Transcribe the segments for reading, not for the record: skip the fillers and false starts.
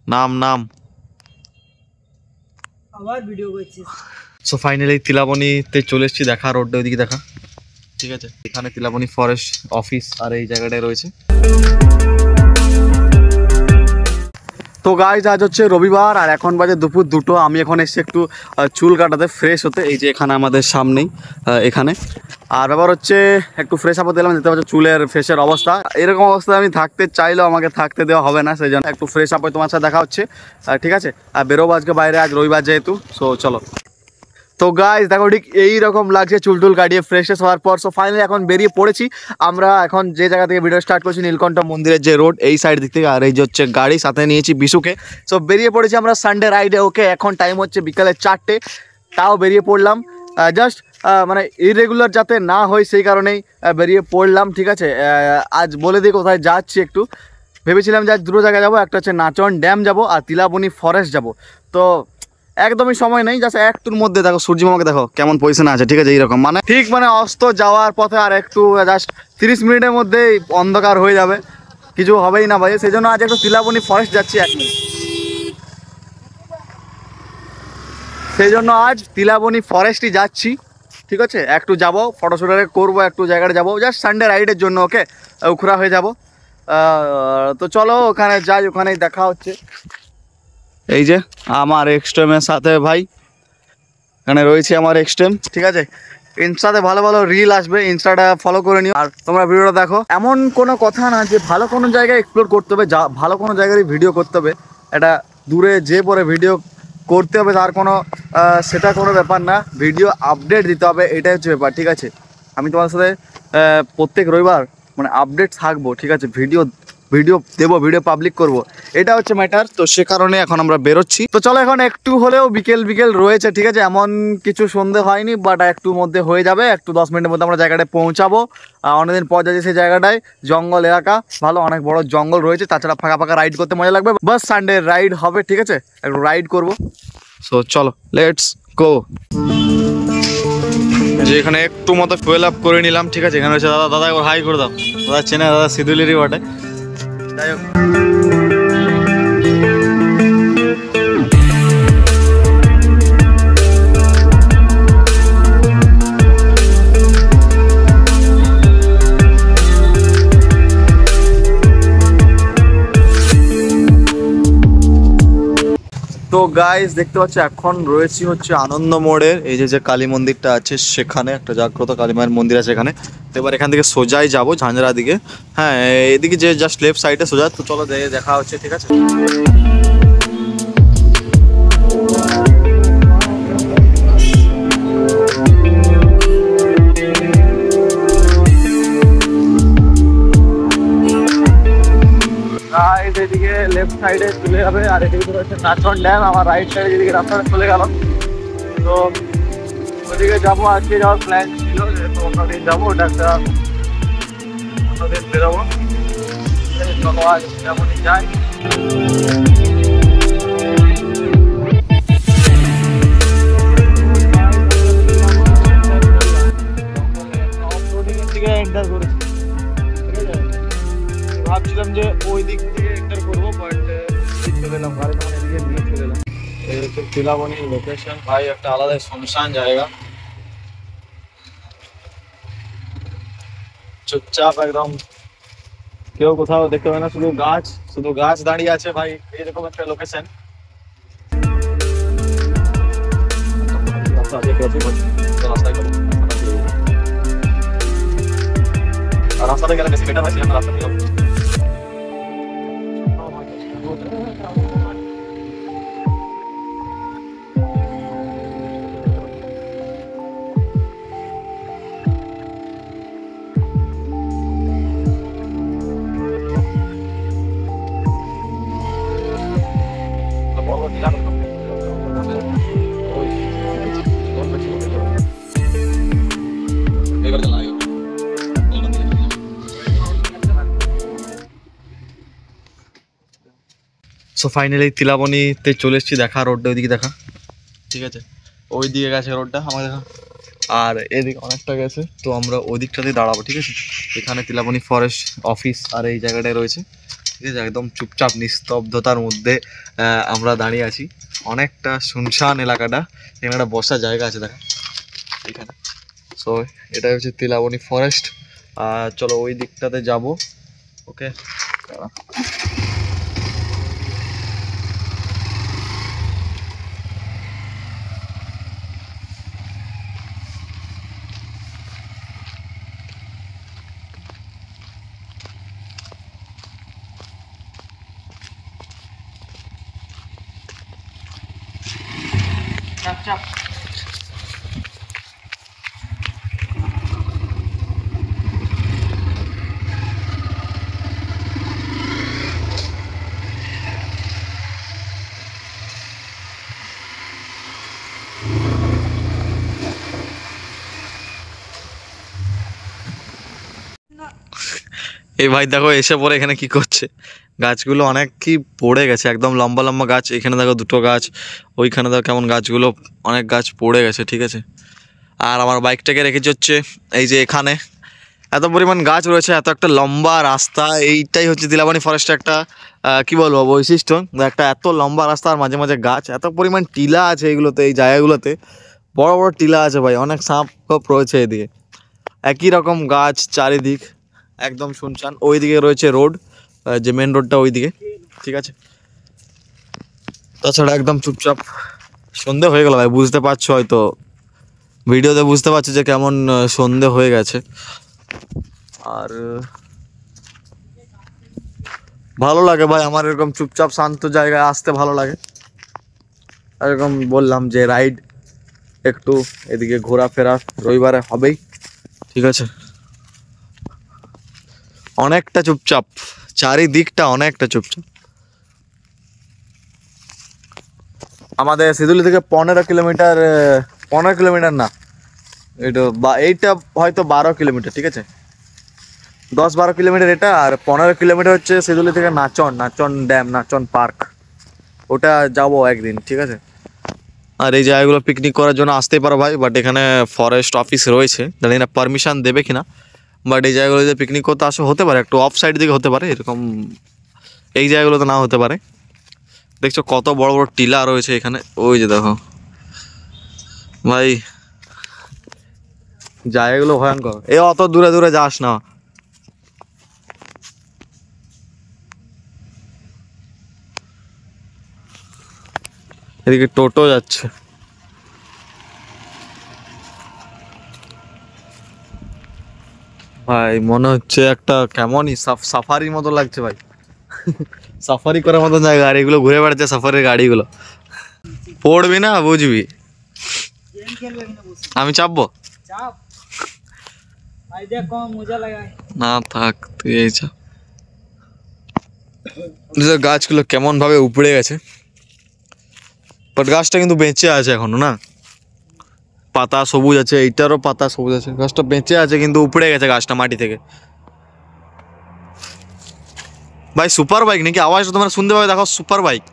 নাম নাম আবার ভিডিও করছিস। সো ফাইনালি তিলাবনীতে চলে এসেছি। দেখা রোডটা ওইদিকে দেখা, ঠিক আছে। এখানে তিলাবনী ফরেস্ট অফিস আর এই জায়গাটায় রয়েছে। তো গাইজ আজ হচ্ছে রবিবার আর এখন বাজে দুপুর 2টো। আমি এখন এসেছি একটু চুল কাটাতে, ফ্রেশ হতে। এই যে এখানে আমাদের সামনেই এখানে। আর ব্যাপার হচ্ছে একটু ফ্রেশ আপ দিলাম, দেখতে পাচ্ছ চুলের ফেসের অবস্থা। এরকম অবস্থায় আমি থাকতে চাইলেও আমাকে থাকতে দেওয়া হবে না, সেই জন্য একটু ফ্রেশ আপ হয়ে তোমার সাথে দেখা হচ্ছে, ঠিক আছে। আর বেরোবো আজকে বাইরে, আজ রবিবার যেহেতু। সো চলো। তো গাইজ দেখো ঠিক এইরকম লাগছে চুল টুল কাটিয়ে ফ্রেশ হওয়ার পর। সো ফাইনালি এখন বেরিয়ে পড়েছি আমরা। এখন যে জায়গা থেকে ভিডিও স্টার্ট করছি, নীলকণ্ঠ মন্দিরের যে রোড, এই সাইড দিক থেকে। আর এই যে হচ্ছে গাড়ি সাথে নিয়েছি বিশুকে। সো বেরিয়ে পড়েছি আমরা সানডে রাইডে। ওকে, এখন টাইম হচ্ছে বিকালে 4টে, তাও বেরিয়ে পড়লাম। জাস্ট মানে ইরেগুলার যাতে না হয় সেই কারণেই বেরিয়ে পড়লাম, ঠিক আছে। আজ বলে দিই কোথায় যাচ্ছি একটু। ভেবেছিলাম যে আজ দুটো জায়গায় যাবো, একটা হচ্ছে নাচন ড্যাম যাবো আর তিলাবনী ফরেস্ট যাবো। তো একদমই সময় নেই, জাস্ট একটুর মধ্যে দেখো সূর্যমামাকে দেখো কেমন পজিশনে আছে, ঠিক আছে। এইরকম মানে ঠিক মানে অস্ত যাওয়ার পথে আর একটু জাস্ট 30 মিনিটের মধ্যেই অন্ধকার হয়ে যাবে, কিছু হবেই না ভাই। সেই জন্য আজ একটু তিলাবনী ফরেস্ট যাচ্ছি। সেই জন্য আজ তিলাবনী ফরেস্টই যাচ্ছি, ঠিক আছে। একটু যাবো, ফটোশ্যুট করবো, একটু জায়গাটা যাবো, জাস্ট সানডে রাইডের জন্য। ওকে, উখরা হয়ে যাব। তো চলো ওখানে যাই, ওখানেই দেখা হচ্ছে। এই যে আমার এক্সট্রিমের সাথে ভাই, এখানে রয়েছে আমার এক্সট্রিম, ঠিক আছে। ইনস্টাতে ভালো ভালো রিল আসবে, ইনস্টাটা ফলো করে নিও। আর তোমরা ভিডিওটা দেখো। এমন কোনো কথা না যে ভালো কোনো জায়গায় এক্সপ্লোর করতে হবে, যা ভালো কোনো জায়গায় ভিডিও করতে হবে, এটা দূরে যে পরে ভিডিও করতে হবে তার কোনো সেটা কোনো ব্যাপার না। ভিডিও আপডেট দিতে হবে, এটাই হচ্ছে ব্যাপার, ঠিক আছে। আমি তোমার সাথে প্রত্যেক রবিবার মানে আপডেট থাকবো, ঠিক আছে। ভিডিও দেবো, ভিডিও পাবলিক করব, এটা হচ্ছে ম্যাটার। তো সে কারণে এখন আমরা বেরোচ্ছি। তো চলো, এখন একটু হলেও বিকেল রয়েছে, ঠিক আছে। এমন কিছু সন্ধে হয়নি, বাট একটু মধ্যে হয়ে যাবে। একটু 10 মিনিটের মধ্যে আমরা জায়গাটায় পৌঁছাবো। অনেকদিন পর যাচ্ছি সেই জায়গাটায়। জঙ্গল এলাকা, ভালো, অনেক বড় জঙ্গল রয়েছে। তাছাড়া ফাঁকা রাইড করতে মজা লাগবে। বাস সানডে রাইড হবে, ঠিক আছে, একটু রাইড করবো। সো চলো, লেটস গো। যে এখানে একটু মতো ফুয়েল আপ করে নিলাম, ঠিক আছে। এখানে হচ্ছে দাদা একবার হাই করে দাও। দাদা চেনে, দাদা সিদুলেরই বটে। যাই হোক, তো গাইস দেখতে পাচ্ছ এখন রয়েছি হচ্ছে আনন্দ মোড়ের। এই যে কালী মন্দিরটা আছে সেখানে, একটা জাগ্রত কালী মায়ের মন্দির আছে এখানে। তো এবার এখান থেকে সোজাই যাবো ঝাঁঝরা দিকে। হ্যাঁ, এদিকে যে জাস্ট লেফট সাইডে সোজা। তো চলো দেখা হচ্ছে, ঠিক আছে। এদিকে লেফট সাইডে চলে যাবে, আর এদিকে হচ্ছে নাচন ড্যাম। আমার রাইট সাইডে যেদিকে রাস্তাটা চলে গেল, তো ওদিকে যাবো। আজকে যাওয়ার প্ল্যান ছিল, তো অন্যদিন যাবো, ওটা একটা অন্যদিন বেরোবো। চলো আজ যেমনই যাই। এন্টার করেছি, ভাবছিলাম যে ওই দিক থেকে এন্টার করবো, বাট চলে এলাম গাড়ি মানে এদিকে নিয়ে চলে এলাম। এই হচ্ছে তিলাবনীর লোকেশন ভাই, একটা আলাদা শুনশান জায়গা, চুপচাপ একদম, কেউ কোথাও দেখতে পাবে না, শুধু গাছ দাঁড়িয়ে আছে ভাই। এইরকম একটা লোকেশন। রাস্তাটা গেলে বেশি বেটার হয়, রাস্তা থেকে সো ফাইনালি তিলাবনীতে চলে এসেছি। দেখা রোডটা ওইদিকে দেখা, ঠিক আছে। ওই দিকে গেছে রোডটা আমার দেখা, আর এদিকে অনেকটা গেছে। তো আমরা ওই দিকটাতেই দাঁড়াবো, ঠিক আছে। এখানে তিলাবনী ফরেস্ট অফিস আর এই জায়গাটায় রয়েছে। ঠিক আছে, একদম চুপচাপ নিস্তব্ধতার মধ্যে আমরা দাঁড়িয়ে আছি। অনেকটা শুনশান এলাকাটা, এখানে একটা বসার জায়গা আছে দেখা এখানে। সো এটাই হচ্ছে তিলাবনী ফরেস্ট। চলো ওই দিকটাতে যাব। ওকে, চাপ চাপ। এই ভাই দেখো এসে পরে এখানে কি করছে, গাছগুলো অনেক কি পড়ে গেছে, একদম লম্বা লম্বা গাছ। এখানে দেখো দুটো গাছ, ওইখানে দেখো কেমন গাছগুলো, অনেক গাছ পড়ে গেছে। ঠিক আছে, আর আমার বাইকটাকে রেখেছি হচ্ছে এই যে এখানে। এত পরিমাণ গাছ রয়েছে, এত একটা লম্বা রাস্তা, এইটাই হচ্ছে তিলাবনী ফরেস্টের একটা কি বলবো বৈশিষ্ট্য। একটা এত লম্বা রাস্তা আর মাঝে মাঝে গাছ, এত পরিমাণ টিলা আছে এইগুলোতে, এই জায়গাগুলোতে বড় বড় টিলা আছে ভাই, অনেক সাপ খোপ রয়েছে এদিকে। একই রকম গাছ চারিদিক, একদম শুনশান। ওইদিকে রয়েছে রোড, যে মেন রোডটা ওইদিকে। ঠিক আছে, তাছাড়া একদম চুপচাপ। সন্ধে হয়ে গেল ভাই, বুঝতে পারছো হয়তো, ভিডিওতে বুঝতে পারছো যে কেমন সন্ধে হয়ে গেছে। আর ভালো লাগে ভাই আমার এরকম চুপচাপ শান্ত জায়গায় আসতে ভালো লাগে। এরকম বললাম যে রাইড একটু এদিকে ঘোরাফেরা রবিবারে হবেই। ঠিক আছে, অনেকটা চুপচাপ, চারিদিকটা অনেকটা চুপচাপ। আমাদের সিধুলি থেকে 15 কিলোমিটার, 15 কিলোমিটার না, এইটা হয়তো 12 কিলোমিটার। ঠিক আছে, 10-12 কিলোমিটার এটা, আর 15 কিলোমিটার হচ্ছে সিধুলি থেকে নাচন, নাচন ড্যাম, নাচন পার্ক। ওটা যাবো একদিন। ঠিক আছে, আর এই জায়গাগুলো পিকনিক করার জন্য আসতেই পারো ভাই, বাট এখানে ফরেস্ট অফিস রয়েছে, জানি না পারমিশন দেবে কিনা। বাট এই জায়গাগুলোতে পিকনিক করতে আসা হতে পারে, একটু অফ সাইড দিকে হতে পারে এরকম, এই জায়গাগুলোতে না হতে পারে। দেখছো কত বড় বড় টিলা রয়েছে এখানে, ওই যে দেখো ভাই, জায়গাগুলো ভয়ঙ্কর। অত দূরে দূরে যাস না। এদিকে টোটো যাচ্ছে ভাই, মনে হচ্ছে একটা কেমনই সাফারির মতো লাগছে ভাই। সাফারি করার মতন জায়গা, আর এগুলো ঘুরে বেড়াচ্ছে সাফারির গাড়িগুলো। পড়বি না বুঝবি, আমি চাপবো না, থাক তুই এই চাপ। গাছগুলো কেমন ভাবে উপড়ে গেছে, বাট গাছটা কিন্তু বেঁচে আছে এখনো না, পাতা সবুজ আছে, এইটারও পাতা সবুজ আছে, গাছটা বেঁচে আছে কিন্তু উপড়ে গেছে গাছটা মাটি থেকে। ভাই সুপার বাইক নাকি, আওয়াজটা তোমরা শুনতে পাবে, দেখো সুপার বাইক।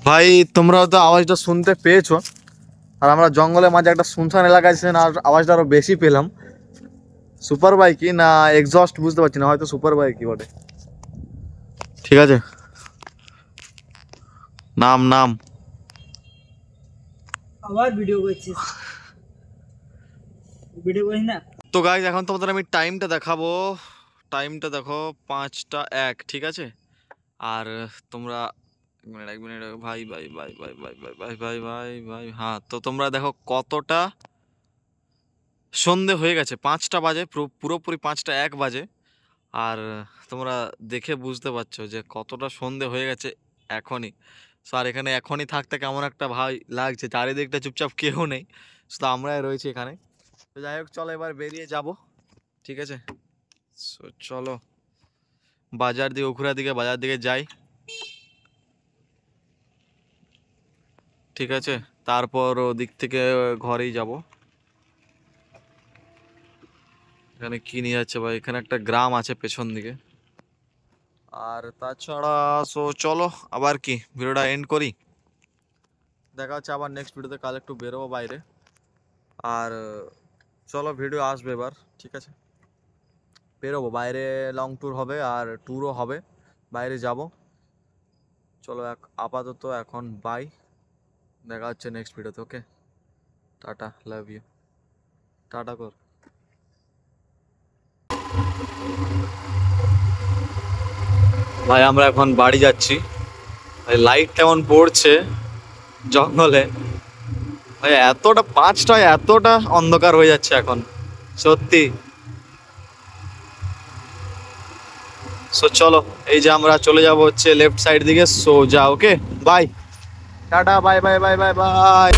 ভাই তোমরা হয়তো আওয়াজটা শুনতে পেয়েছো, আর আমরা জঙ্গলের মাঝে একটা শুনশান এলাকায় ছিলেন, আর আওয়াজটা আরো বেশি পেলাম। সুপার বাইকই না এক্সস্ট বুঝতে পারছি না, হয়তো সুপার বাইকই বটে। ঠিক আছে, নাম নাম আবার ভিডিও করছিস, ভিডিও করিস না তো গাইজ, এখন তোমাদের আমি টাইমটা দেখাবো। টাইমটা দেখো 5টা 1। ঠিক আছে, আর তোমরা এক মিনিট ভাই ভাই ভাই ভাই ভাই ভাই ভাই ভাই ভাই ভাই, হ্যাঁ তো তোমরা দেখো কতটা সন্ধে হয়ে গেছে, 5টা বাজে, পুরোপুরি 5টা 1 বাজে। আর তোমরা দেখে বুঝতে পারছো যে কতটা সন্ধে হয়ে গেছে এখনই। সো আর এখানে এখনই থাকতে কেমন একটা ভাই লাগছে, চারিদিকটা চুপচাপ কেউ নেই, শুধু আমরাই রয়েছি এখানে। তো যাই হোক, চলো এবার বেরিয়ে যাব। ঠিক আছে, সো চলো বাজার দিকে, উখুড়ার দিকে, বাজার দিকে যাই। ঠিক আছে, তারপর ওদিক থেকে ঘরেই যাব। এখানে কি নিয়ে যাচ্ছে ভাই, এখানে একটা গ্রাম আছে পেছন দিকে, আর তাছাড়া সো চলো আবার কি ভিডিওটা এন্ড করি। দেখা হচ্ছে আবার নেক্সট ভিডিওতে, কাল একটু বেরোবো বাইরে। আর চলো ভিডিও আসবে এবার, ঠিক আছে, বেরোবো বাইরে, লং ট্যুর হবে আর ট্যুরও হবে, বাইরে যাব। চলো আপাতত এখন বাই, দেখা হচ্ছে নেক্সট ভিডিওতে। ওকে, টাটা, লাভ ইউ, টাটা কর। ভাই আমরা এখন বাড়ি যাচ্ছি। ভাই লাইট তেমন পড়ছে জঙ্গলে, ভাই এতটা 5টায় এতটা অন্ধকার হয়ে যাচ্ছে এখন, সত্যি। সো চলো, এই যে আমরা চলে যাব হচ্ছে লেফট সাইড দিকে, সো যা। Okay bye, tata, bye bye bye bye bye.